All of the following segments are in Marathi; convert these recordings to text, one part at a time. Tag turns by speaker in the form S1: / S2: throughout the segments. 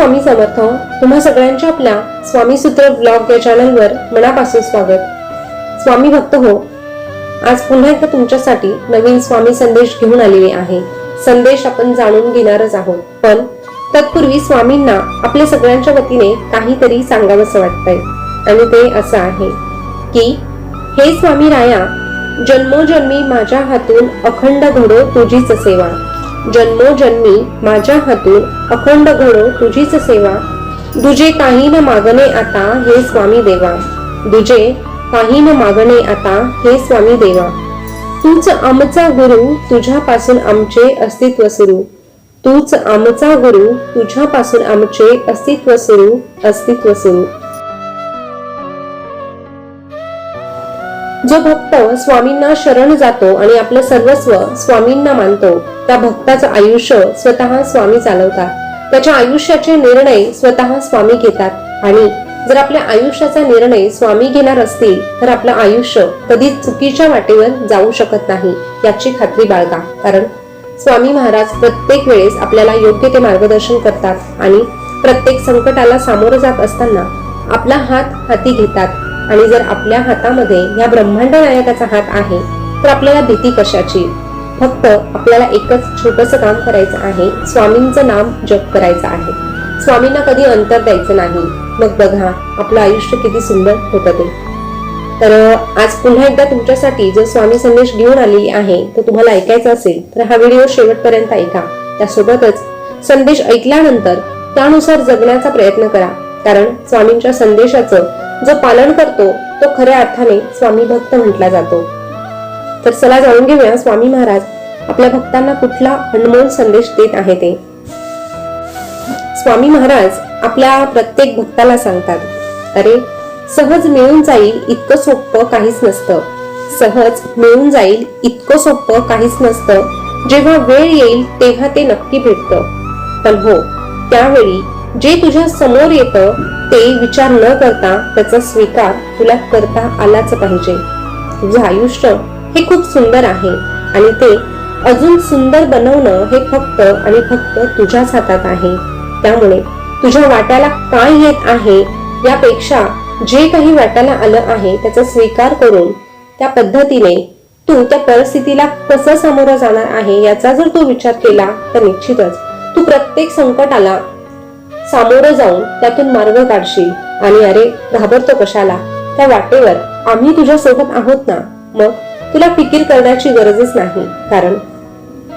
S1: स्वामी समर्थ. तुम्हा सगळ्यांच्या आपल्या स्वामी सूत्र ब्लॉग या चॅनलवर मनापासून स्वागत. स्वामी भक्त हो, आज पुन्हा एकदा तुमच्यासाठी नवीन स्वामी संदेश घेऊन आलेले आहे. संदेश आपण जाणून घेणारच आहोत, पण तत्पूर्वी स्वामींना आपल्या सगळ्यांच्या वतीने काहीतरी सांगावंसं वाटतंय. आणि ते असं आहे की हे स्वामी राया, जन्मोजन्मी माझ्या हातून अखंड घडो तुझीच सेवा. जन्मोजन्मी माझ्या हातून अखंड घडो तुझीच सेवा. दुजे काही न मागणे आता हे स्वामी देवा. दुजे काही न मागणे आता हे स्वामी देवा. तूच आमचा गुरु, तुझ्यापासून आमचे अस्तित्व सुरू. तूच आमचा गुरु, तुझ्यापासून आमचे अस्तित्व सुरू, अस्तित्व सुरू. जो भक्त स्वामींना शरण जातो आणि आपलं सर्वस्व स्वामींना मानतो, त्या भक्ताचं आयुष्य स्वतः स्वामी चालवतात. त्याच्या आयुष्याचे निर्णय स्वतः स्वामी घेतात. आणि जर आपल्या आयुष्याचा निर्णय स्वामी घेणार असतील तर आपलं आयुष्य कधीच चुकीच्या वाटेवर जाऊ शकत नाही, याची खात्री बाळगा. कारण स्वामी महाराज प्रत्येक वेळेस आपल्याला योग्य ते मार्गदर्शन करतात आणि प्रत्येक संकटाला सामोरं जात असताना आपला हात हाती घेतात. आणि जर आपल्या हातामध्ये या ब्रह्मांड नायकाचा हात आहे तर आपल्याला भीती कशाची. फक्त आपल्याला एकच छोटंसं काम करायचं आहे, स्वामींचं नाम जप करायचं आहे. स्वामींना कधी अंतर द्यायचं नाही. मग बघा आपलं आयुष्य किती सुंदर होतं ते. तर आज पुन्हा एकदा तुमच्यासाठी जो स्वामी संदेश घेऊन आलेली आहे तो तुम्हाला ऐकायचा असेल तर हा व्हिडिओ शेवटपर्यंत ऐका. त्यासोबतच संदेश ऐकल्यानंतर त्यानुसार जगण्याचा प्रयत्न करा. कारण स्वामींच्या संदेशाचं जो पालन करतो तो खऱ्या अर्थाने स्वामी भक्त म्हटला जातो. तर चला जाणून घेऊया स्वामी महाराज आपल्या भक्तांना कुठला अनमोल संदेश देत आहे ते. स्वामी महाराज आपल्या प्रत्येक भक्ताला सांगतात, अरे सहज मिळून जाईल इतकं सोपं काहीच नसतं. सहज मिळून जाईल इतकं सोपं काहीच नसतं. जेव्हा वेळ येईल तेव्हा ते नक्की भेटतं. पण हो, त्यावेळी जे तुझ्या समोर येतं ते विचार न करता त्याचा स्वीकार तुला करता आलाच पाहिजे. तुझं आयुष्य हे खूप सुंदर आहे आणि ते अजून सुंदर बनवणं हे फक्त आणि फक्त तुझ्याच हातात आहे. त्यामुळे तुझ्या वाट्याला काय येत आहे यापेक्षा जे काही वाट्याला आलं आहे त्याचा स्वीकार करून त्या पद्धतीने तू त्या परिस्थितीला कसं सामोरं जाणार आहे याचा जर तू विचार केला तर निश्चितच तू प्रत्येक संकटाला सामोरं जाऊन त्यातून मार्ग काढशील. आणि अरे घाबरतो कशाला, त्या वाटेवर आम्ही तुझ्या सोबत आहोत ना. मग तुला फिकीर करण्याची गरजच नाही. कारण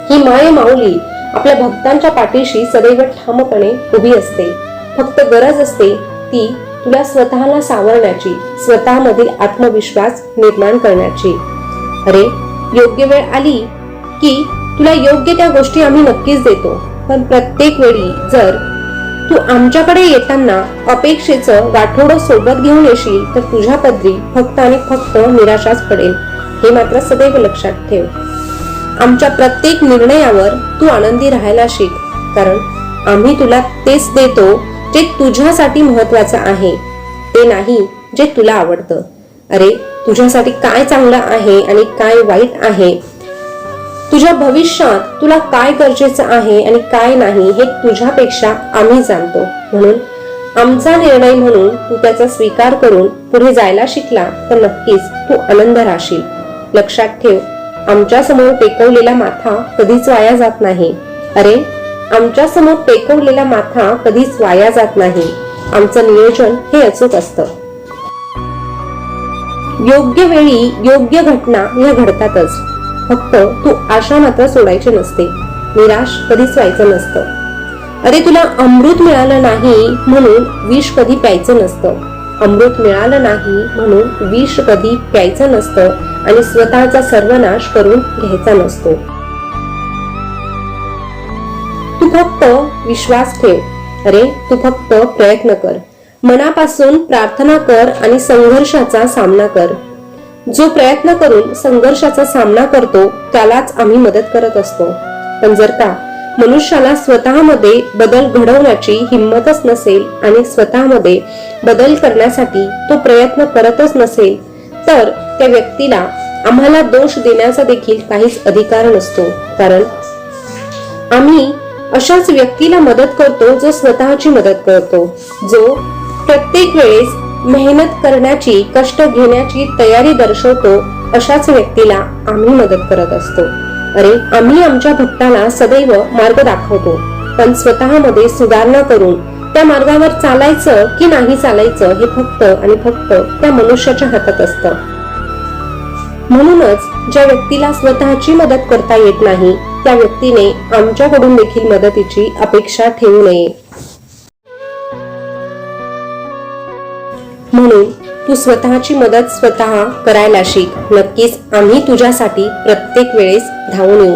S1: ही माय माऊली आपल्या भक्तांच्या पाठीशी सदैव ठामपणे उभी असते. फक्त गरज असते ती तुला स्वतःला सावरण्याची, स्वतःमधील आत्मविश्वास निर्माण करण्याची. अरे योग्य वेळ आली की तुला योग्य त्या गोष्टी आम्ही नक्कीच देतो. पण प्रत्येक वेळी जर तू आमच्याकडे येताना अपेक्षेचं गाठोडं सोबत घेऊन येशील तर तुझ्या पदरी फक्त आणि फक्त निराशाच पडेल. हे मात्र सदैव लक्षात ठेव. आमच्या प्रत्येक निर्णयावर तू आनंदी राहायला शिक. कारण आम्ही तुला तेच देतो जे तुझ्यासाठी महत्वाचं आहे, ते नाही जे तुला आवडतं. अरे तुझ्यासाठी काय चांगलं आहे आणि काय वाईट आहे, तुझ्या भविष्यात तुला काय गरजेचं आहे आणि काय नाही हे तुझ्यापेक्षा आम्ही जाणतो. म्हणून आमचा निर्णय म्हणून तू त्याचा स्वीकार करून पुढे जायला शिकला तर नक्कीच तू आनंद राहशील. लक्षात ठेव, आमच्या समोर टेकवलेला माथा कधीच वाया जात नाही. अरे आमच्या समोर टेकवलेला माथा कधीच वाया जात नाही. आमचं नियोजन हे अचूक असतं. योग्य वेळी योग्य घटना या घडतातच. फक्त तू आशा मात्र सोडायची नसते, निराश कधीच व्हायचं नसतं. अरे तुला अमृत मिळालं नाही म्हणून विष कधी प्यायचं नसतं. अमृत मिळालं नाही म्हणून विष कधी प्यायचं नसतं आणि स्वतःचा सर्वनाश करून घ्यायचा नसतो. तू फक्त विश्वास ठेव. अरे तू फक्त प्रयत्न कर, मनापासून प्रार्थना कर आणि संघर्षाचा सामना कर. जो प्रयत्न करून संघर्षाचा सामना करतो त्यालाच आम्ही मदत करत असतो. पण जर का मनुष्याला स्वतःमध्ये बदल घडवण्याची हिंमतच नसेल आणि स्वतःमध्ये बदल करण्यासाठी तो प्रयत्न करतच नसेल तर त्या व्यक्तीला आम्हाला दोष देण्याचा देखील काहीच अधिकार नसतो. कारण आम्ही अशाच व्यक्तीला मदत करतो जो स्वतःची मदत करतो, जो प्रत्येक वेळेस मेहनत करण्याची, कष्ट घेण्याची तयारी दर्शवतो. अशाच व्यक्तीला आम्ही मदत करत असतो. अरे, आम्ही आमच्या भक्ताला सदैव मार्ग दाखवतो, पण स्वतःमध्ये सुधारणा करून त्या मार्गावर चालायचं की नाही चालायचं हे फक्त आणि फक्त त्या मनुष्याच्या हातात असतं. म्हणूनच ज्या व्यक्तीला स्वतःची मदत करता येत नाही त्या व्यक्तीने आमच्याकडून देखील मदतीची अपेक्षा ठेवू नये. म्हणून तू स्वतःची मदत स्वतः करायला शिक. नक्कीच आम्ही तुझ्यासाठी प्रत्येक वेळेस धावून येऊ.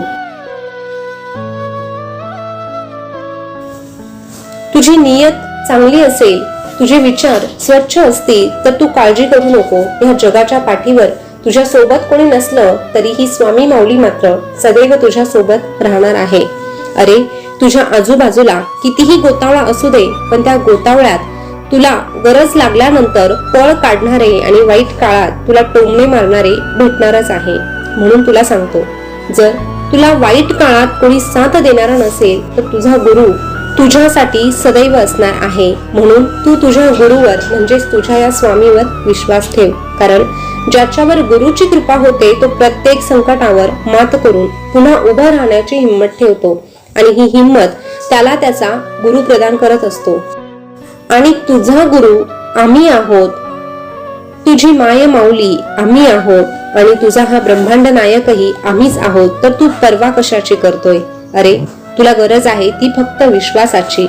S1: तुझी नियत चांगली असेल, तुझे विचार स्वच्छ असतील तर तू काळजी करू नको. या जगाच्या पाठीवर तुझ्या सोबत कोणी नसलं तरीही स्वामी माऊली मात्र सदैव तुझ्या सोबत राहणार आहे. अरे, तुझ्या आजूबाजूला कितीही गोतावळा असू दे, पण त्या गोतावळ्यात तुला गरज लागल्यानंतर पळ काढणारे आणि वाईट काळात तुला टोमणे मारणारे भेटणारच आहे. म्हणून तुला सांगतो, जर तुला वाईट काळात कोणी साथ देणारा नसेल तर तुझा गुरु तुझ्यासाठी सदैव असणार आहे. म्हणून तू तुझ्या गुरुवर म्हणजेच तुझ्या या स्वामीवर विश्वास ठेव. कारण ज्याच्यावर गुरुची कृपा होते तो प्रत्येक संकटावर मात करून पुन्हा उभं राहण्याची हिंमत ठेवतो आणि ही हिंमत त्याला त्याचा गुरु प्रदान करत असतो. आणि तुझा गुरु आम्ही आहोत, तुझी माय माऊली आम्ही आहोत आणि तुझा हा ब्रह्मांड नायकही आम्हीच आहोत. तर तू परवा कशाची करतोय? अरे, तुला गरज आहे ती फक्त विश्वासाची.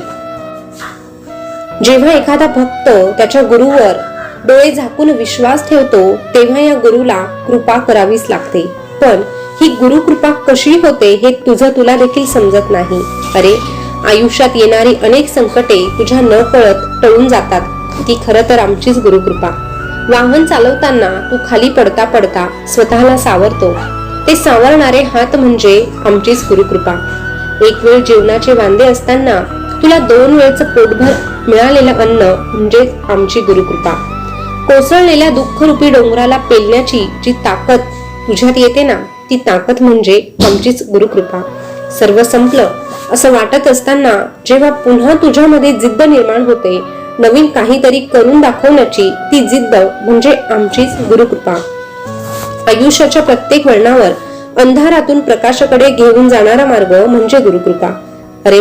S1: जेव्हा एखादा भक्त त्याच्या गुरुवर डोळे झाकून विश्वास ठेवतो तेव्हा या गुरुला कृपा करावीच लागते. पण ही गुरु कृपा कशी होते हे तुला देखील समजत नाही. अरे, आयुष्यात येणारी अनेक संकटे तुझ्या न कळत टळून जातात. ती खरं तर आमचीच गुरुकृपा. वाहन चालवताना तू खाली पडता पडता स्वतःला सावरतो, ते सावरणारे हात म्हणजे आमचीच गुरुकृपा. एक वेळ जेवणाचे वांदे असताना तुला 2 वेळचं पोटभर मिळालेलं अन्न म्हणजे आमची गुरुकृपा. कोसळलेल्या दुःखरूपी डोंगराला पेलण्याची जी ताकद तुझ्यात येते ना, ती ताकद म्हणजे आमचीच गुरुकृपा. सर्व संपलं असं वाटत असताना जेव्हा पुन्हा तुझ्यामध्ये जिद्द निर्माण होते, नवीन काहीतरी करून दाखवण्याची ती जिद्द म्हणजे आमचीच गुरुकृपा. आयुष्याच्या प्रत्येक वळणावर अंधारातून प्रकाशाकडे घेऊन जाणारा मार्ग म्हणजे गुरुकृपा. अरे,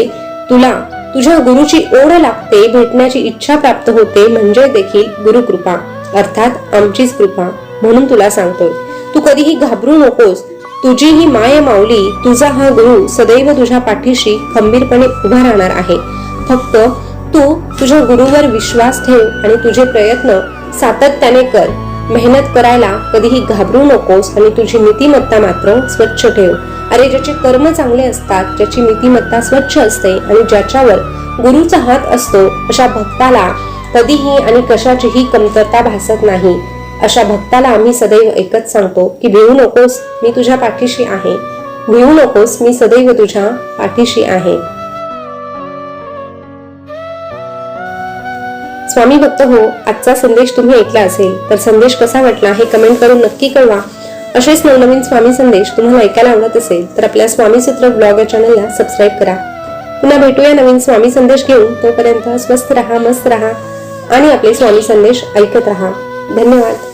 S1: तुला तुझ्या गुरुची ओढ लागते, भेटण्याची इच्छा प्राप्त होते म्हणजे देखील गुरुकृपा, अर्थात आमचीच कृपा. म्हणून तुला सांगतोय, तू कधीही घाबरू नकोस. तुझी ही माय माऊली, तुझा हा गुरु सदैव तुझ्या पाठीशी खंबीरपणे उभा राहणार आहे. फक्त तू तुझ्या गुरुवर विश्वास ठेव आणि तुझे प्रयत्न सातत्याने कर. मेहनत करायला कधीही घाबरू नकोस आणि तुझी नीतिमत्ता मात्र स्वच्छ ठेव. अरे, ज्याचे कर्म चांगले असतात, ज्याची नीतिमत्ता स्वच्छ असते आणि ज्याच्यावर गुरुचा हात असतो अशा भक्ताला कधीही आणि कशाचीही कमतरता भासत नाही. अशा भक्ताला आम्ही सदैव एकच सांगतो की भिवू नकोस, मी तुझ्या पाठीशी आहे. भिवू नकोस, मी सदैव तुझ्या पाठीशी आहे. स्वामी भक्त हो, आजचा संदेश तुम्ही ऐकला असेल तर संदेश कसा वाटला हे कमेंट करून नक्की कळवा. असेच नवनवीन स्वामी संदेश तुम्हाला ऐकायला आवडत असेल तर आपल्या स्वामी सूत्र ब्लॉग या चॅनलला सबस्क्राईब करा. पुन्हा भेटूया नवीन स्वामी संदेश घेऊन. तोपर्यंत स्वस्थ राहा, मस्त राहा आणि आपले स्वामी संदेश ऐकत राहा. धन्यवाद.